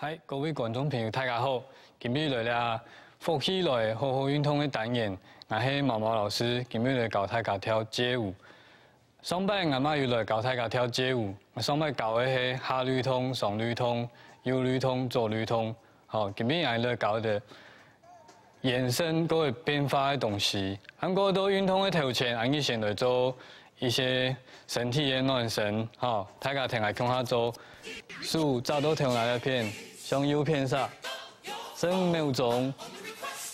嗨，各位观众朋友，大家好！今日来了福气来好好运动的单元，我是毛毛老师。今日来教大家跳街舞。上摆我妈又来教大家跳街舞。我上摆教的是下律动、上律动、右律动、左律动。好，今日我来教的延伸各个变化的东西。韩国做运动的头前，我们先来做一些身体的暖身。好，大家听下看下做。数找到跳哪一片？向右片上，3秒钟。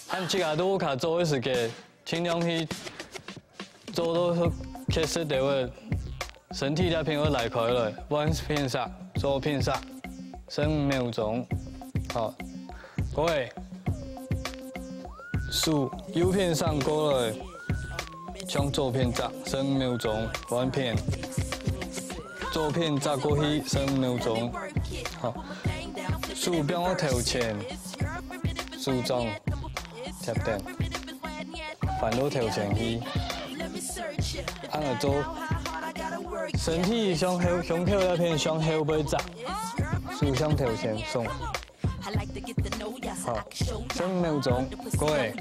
按这个都卡做的时间，尽量去做到开始的话，身体那片会来开了，往片上，左片上，3秒钟。好，各位，数右片上过来，向左片扎，3秒钟，往片。左片扎过去3秒钟，好，手边我头前，手掌贴顶，翻到头前去，按个做，身体向后那片向后背扎，手向头前送，好，3秒钟，各位，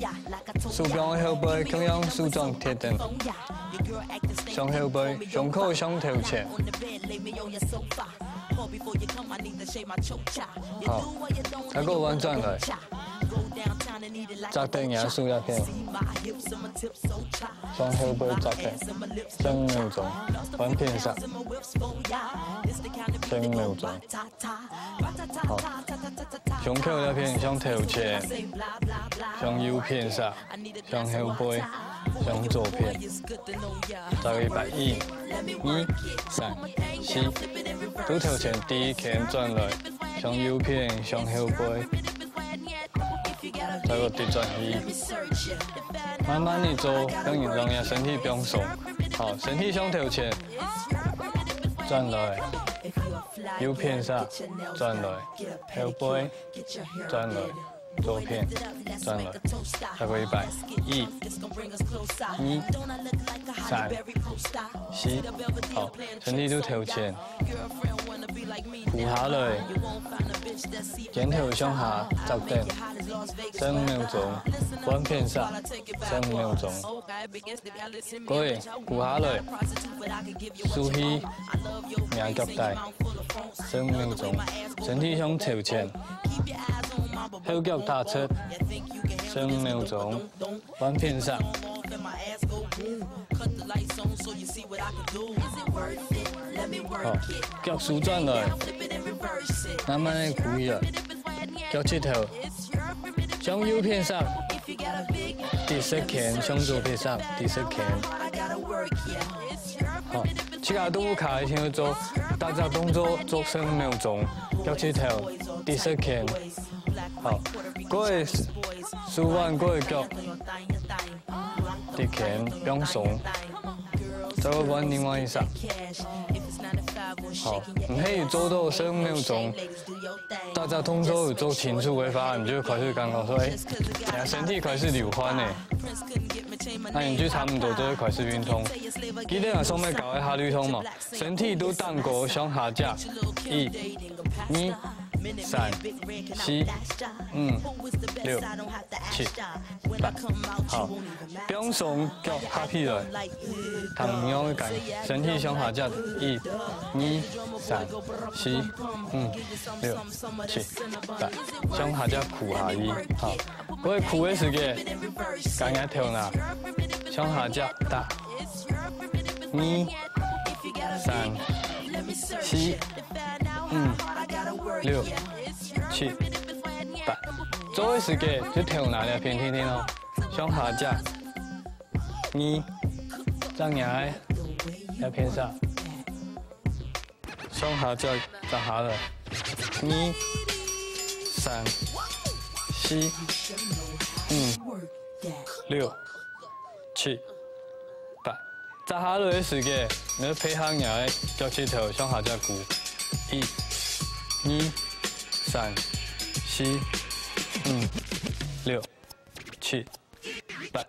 手边我后背同样手掌贴顶。向后背，胸口向头前。好，再个弯转来，扎顶也数一片，向后背扎顶，3秒钟，弯片上，3秒钟。好，胸口那片向头前，向右片上，向后背。向左片，再100，1、2、3、4，都头前第一拳转来，向右片，向后背，再个转去，慢慢地做，让人身体不用松。好，身体向头前，转来，右片上，转来，后背，转来。左片转来，再个100，1、2、3、4，好，身体都头前，扶下来，肩头向下扎顶，3秒钟，弯片上3秒钟，各位扶下来，竖起两脚带，3秒钟，身体向头前。后脚踏出，3秒钟，弯片上。好，脚舒转来，慢慢的鼓起来，脚趾头向右片上，第4拳向左片上，第4拳。好，这个都卡先去做，大家动作做3秒钟，脚趾头第4拳。好，各位数完各位脚，第拳不用松，再弯另外一下。好，唔可以做到3秒钟，大家动作有做清楚的话，你就开始感觉说，身体开始流汗嘞。那你就差不多就会开始运动。记得我上面教的下律动嘛，身体都荡过向下夹，1、2、3、4、5、6、7、8，好，不用松脚下起来，同样的感，身体向下夹，1、2、3、4、5、6、7、8，向下夹屈下去，好，各位屈的时间，刚刚跳哪，向下夹打，2、3、4、5、6、7、8，做的时间就跳哪两片听听哦，向下夹，2，张牙两片上，向下夹扎下来，2、3、4、5、6、7、8，扎下来的时间，你要配合人的脚趾头向下夹鼓，1、2、3、4、5、6、7、8，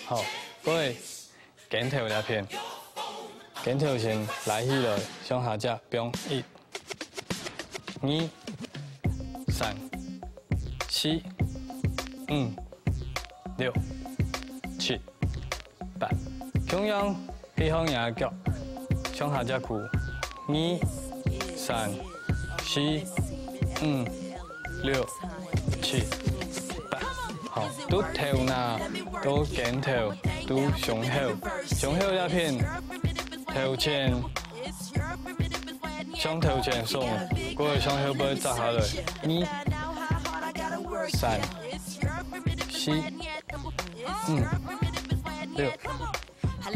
好，各位，肩头两片，肩头先来起来，向下夹，不用1、2、3、4、5、6、7、8。中央平衡仰脚，向下夹骨，2、3、4、5、6、7、8。好，都头呐，都肩头，都胸口，胸口那片头前。 向头前送，过来向后背扎下来，2、3、4、5、6、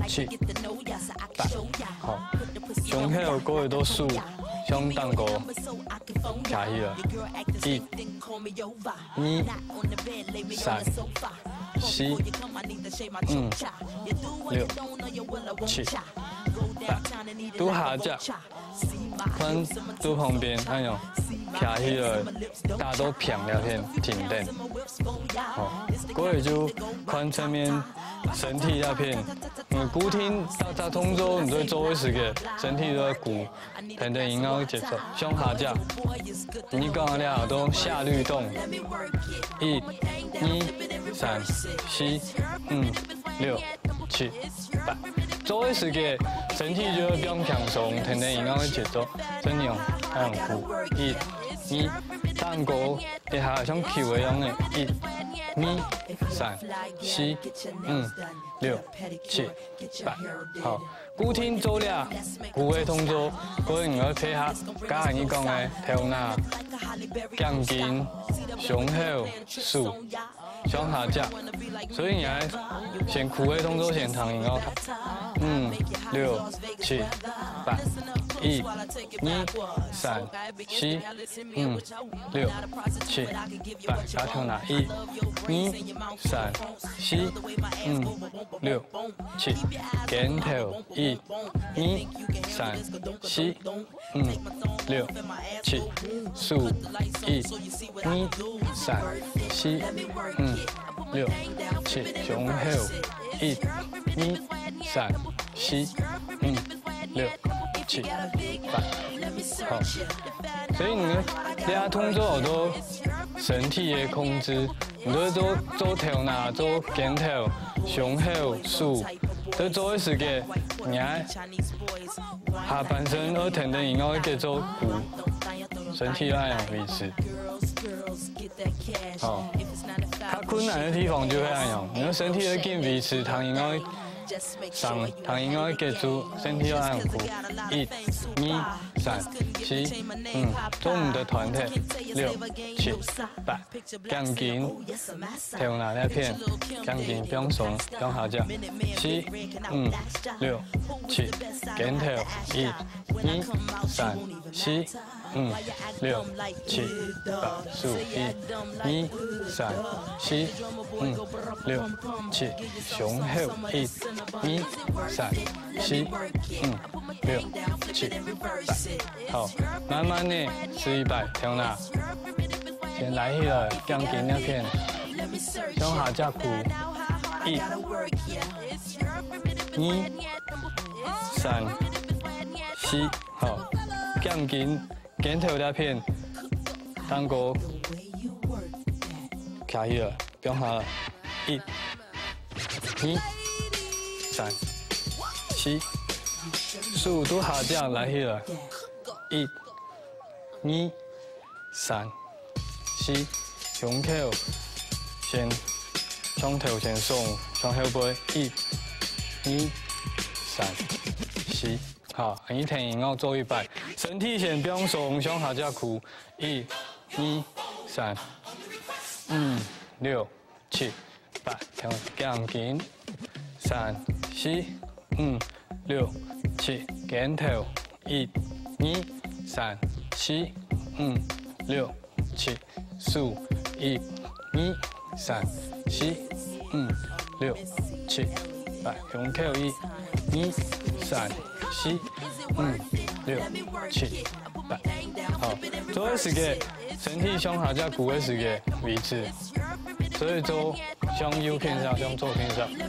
7、8。好，胸口过来都数，向蛋糕卡起来，1、2、3、4、5、6、7、8。都下夹。 看都旁边那种卡起来，大家都平了片停顿。好，过来就看前面身体那片，鼓听大通州，你对周围时个身体都在鼓，停顿引导节奏，向下夹。你讲了都下律动，1、2、3、4、5、6、7、8。 周围时个身体就会比较强松，停停引导的节奏，真用那样鼓，1、2，蛋糕底下像 Q 的样的，1、2、3、4、5、6、7、8。好，鼓听做了，鼓的动作，可能要配合刚才你讲的头拿、肩筋、胸口、手。 向下夹，所以你还先苦的动作先躺引导5、6、7、8、1、2、3、4、5、6、7、8，加头拿1、2、3、4、5、6、7，肩头1、2、3、4、5、6、7，数1、2、3、4、5、6、7，胸口1、2、3、4、5、6、7、8。好，所以你们大家通做好多身体的控制，你都做头拿、做肩头、胸口、手，都做的时间，你还下半身要停停，然后一个做鼓，身体要那样维持。好。 它困难的地方就会那样，你的身体要紧维持，它应该上，它应该记住身体要那样鼓，1、2、3、4、5，做我们的团体6、7、8，肩筋头拿那片，肩筋不用松，不用下夹，4、5、6、7，肩头1、2、3、4、5、6、7、8，数1、2、3、4、5、6、7，胸口1、2、3、4、5、6、7、8。好，慢慢的试100，听啦。先来起来，肩筋那片，向下夹鼓，1、2、3、4，好，肩筋。 肩头那片，蛋糕卡起来，不用下来，1、2、3、4、5都下降来起来，1、2、3、4，胸口先向头前送，向后背1、2、3、4。 好，你停，然后做100，身体先不用松，向下夹鼓，1、2、3、5、6、7、8，肩筋3、4、5、6、7，肩头1、2、3、4、5、6、7，数1、2、3、4、5、6、7、8，胸口1、2、3。 4、5、6、7、8，好，做的时间，身体向下夹鼓的时间维持，所以做向右偏上，向左偏上，5、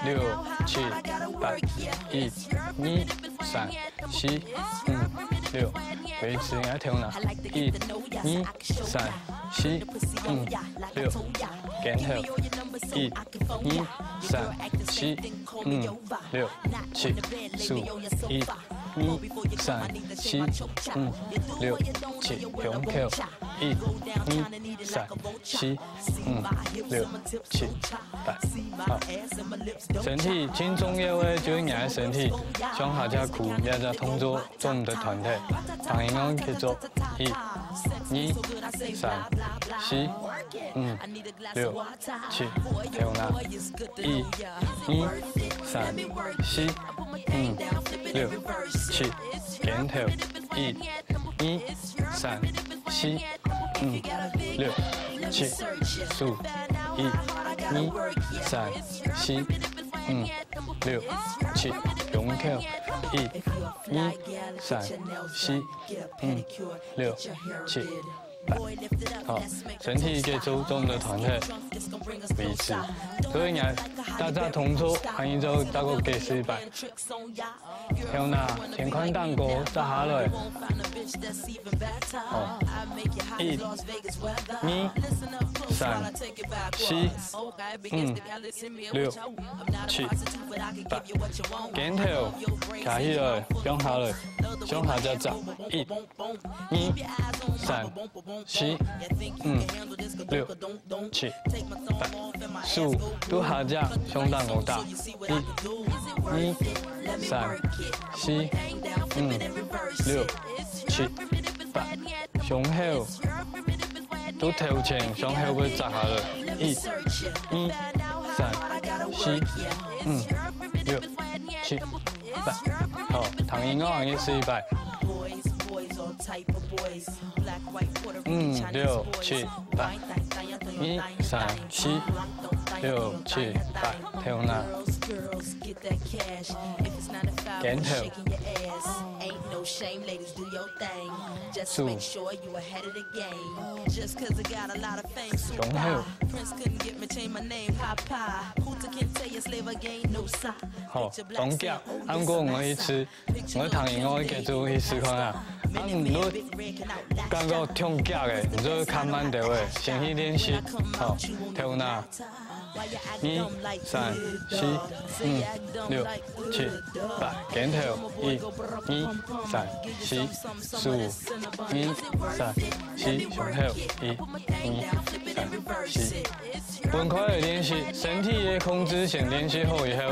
6、7、8，1、2、3、4、5、6，维持，然后调哪？1、2、3、4、5、6，减调1、2、3、4、5、6、7、15、1、2、3、4、5、6、7，胸口1、2、3、4、5、6、7、8，好。身体轻重要的就是你的身体，上下只躯也只同做我们的团体。唐英我去做1、2、3、4、5、6、7，调哪？1、2、3、4、5、6、7，减调1、2、3、4、5、6、7、15、1、2、3、4、5、6、7，胸口1、2、3、4、5、6、7、8，好，身体给周中的团体维持，所以你大家同做，还有就大概给4摆，调哪？前宽蛋糕再下来，好，1、2、3、4、5、6、7、8，减调，卡起来，向下来，向下再走，1、2、3、4、5、6、7、8、15，都下只上蛋糕打，1、2、3、4、5、6、7、8，胸口都头前，胸口要扎下来，1、2、3、4、5、6、7、8，好，唐英我行业4摆。5、6、7、8，1、3、4、6、7、8，调哪？减调15，胸口。好，总结，按过我去吃，我唐英我去做去试看啊。唔如感觉痛脚的，唔做看慢调的，先去练习。好，调哪？1、3、4、5、6、7、8，减调1、2、3、4、15、1、3、4，胸口1、2、3、4。分开的练习，身体的控制先练习好以后。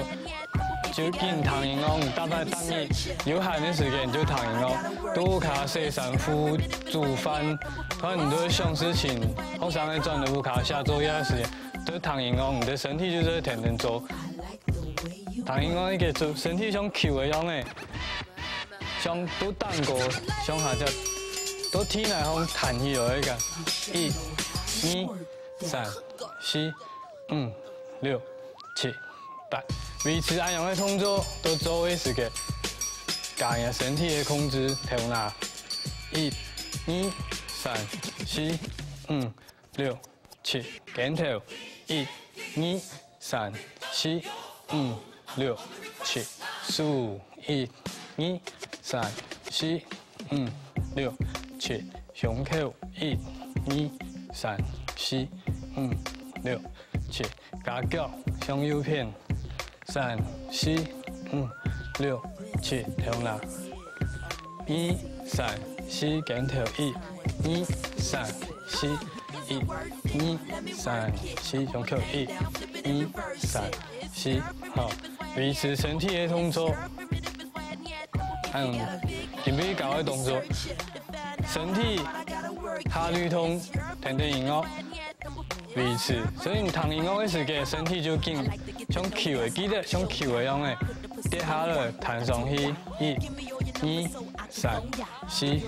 就见唐英哦，大概等你有闲的时间就唐英哦，多卡洗衫服、煮饭，反正都想事情，好上来转都卡写作业的时间，都唐英哦，你的身体就是天天做。唐英哦，你个做身体像球的样的，像都蛋糕，像下只都天来风弹起来个，1、2、3、4、5、6、7、8。维持安样的动作，都做的时间，加人身体的控制调哪？1、2、3、4、5、6、7，减调1、2、3、4、5、6、7，15、1、2、3、4、5、6、7，胸口1、2、3、4、5、6、7，加脚向右偏。3、4、5、6、7，调哪？1、3、4，减调1、2、3、4、1、2、3、4，胸口1、2、3、4，好，维持身体的动作，还有准备搞的动作，身体下律动，天天音乐。维持，所以你唐音乐的时间，身体就紧，像球的，记得像球的样的，跌下来弹上去，1、2、3、4、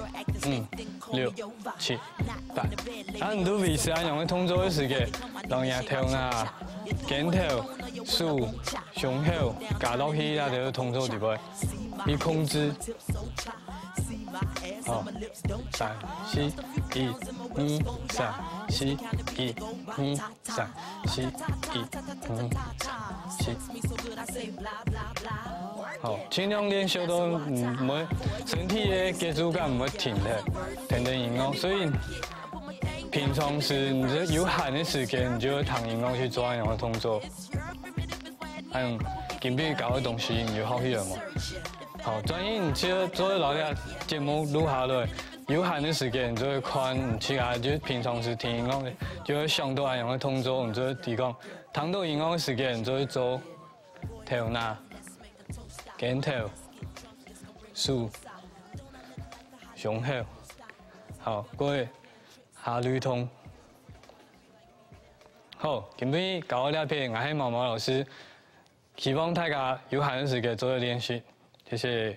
5、6、7、8。啊，你都维持安样的动作的时间，让人调哪，减调、数、胸口加到去那条动作里边，你控制。好，3、4、1、2、3、4、1、2、3、4、1、2、3、4。好，好，尽量练习都唔会身体的节奏感唔会停的，停的运动，所以平常时你这有闲的时间，你就会躺运动去做那样的动作，今天搞的东西你就好去了嘛。好，专业你只要做老啲节目录下来，有闲的时间你就会看其他就是平常时听运动的，就会想到那样的动作，你就会提供躺到运动的时间，你就会做头拿。肩头、手、胸口，好，各位下律动。好，今天教我两篇，我係毛毛老師，希望大家有閒嘅時間做練習，謝謝。